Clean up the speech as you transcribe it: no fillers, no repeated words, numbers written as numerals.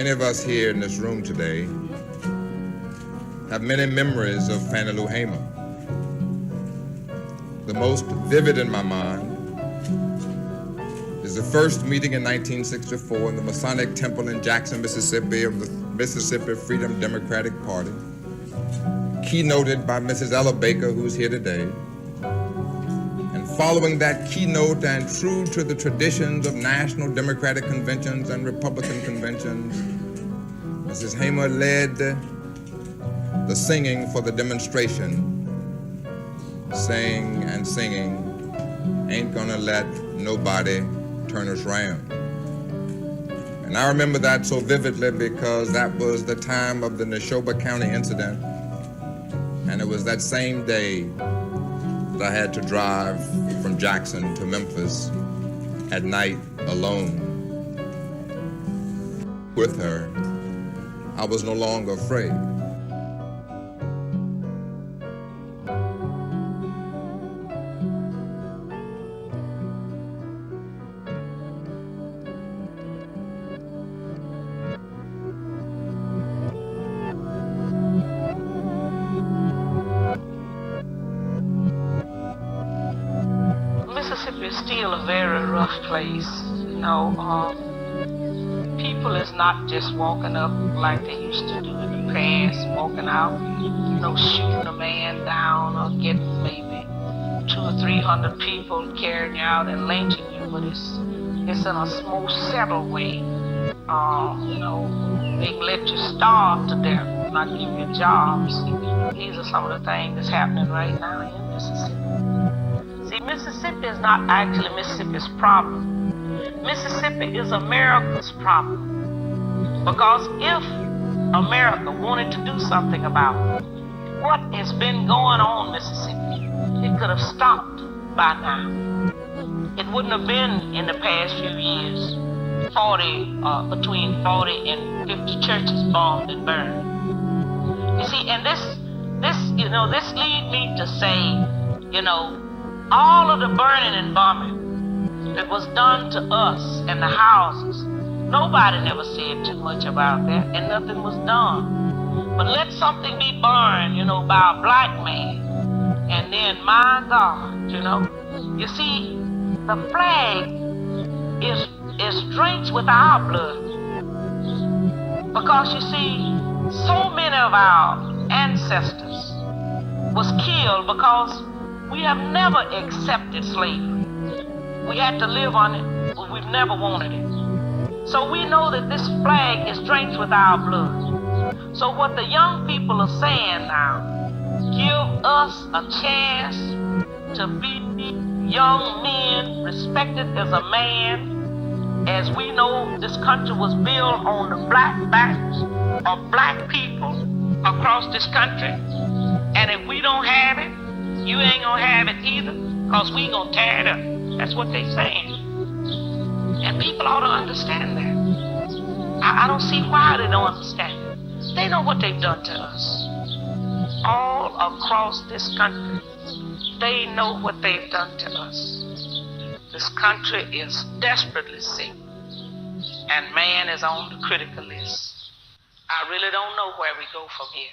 Many of us here in this room today have many memories of Fannie Lou Hamer. The most vivid in my mind is the first meeting in 1964 in the Masonic Temple in Jackson, Mississippi of the Mississippi Freedom Democratic Party, keynoted by Mrs. Ella Baker, who's here today. And following that keynote and true to the traditions of national Democratic conventions and Republican conventions, Mrs. Hamer led the singing for the demonstration, saying and singing, "Ain't gonna let nobody turn us round." And I remember that so vividly because that was the time of the Neshoba County incident, and it was that same day that I had to drive from Jackson to Memphis at night alone. With her, I was no longer afraid. Mississippi is still a very rough place. People is not just walking up like they used to do in the past, walking out, shooting a man down or getting maybe 200 or 300 people carrying you out and lynching you, but it's in a more settled way. They can let you starve to death, not give you jobs. These are some of the things that's happening right now in Mississippi. See, Mississippi is not actually Mississippi's problem. Mississippi is America's problem. Because if America wanted to do something about what has been going on in Mississippi, it could have stopped by now. It wouldn't have been in the past few years, between 40 and 50 churches bombed and burned. You see, and this leads me to say, all of the burning and bombing that was done to us and the houses, nobody never said too much about that, and nothing was done. But let something be burned, by a black man, and then, my God, you see, the flag is drenched with our blood. Because you see, so many of our ancestors was killed because we have never accepted slavery. We had to live on it, but we've never wanted it. So we know that this flag is drenched with our blood. So what the young people are saying now, give us a chance to be young men, respected as a man, as we know this country was built on the black backs of black people across this country. And if we don't have it, you ain't gonna have it either, because we gonna tear it up. That's what they saying. And people ought to understand that. I don't see why they don't understand it. They know what they've done to us. All across this country, they know what they've done to us. This country is desperately sick, and man is on the critical list. I really don't know where we go from here.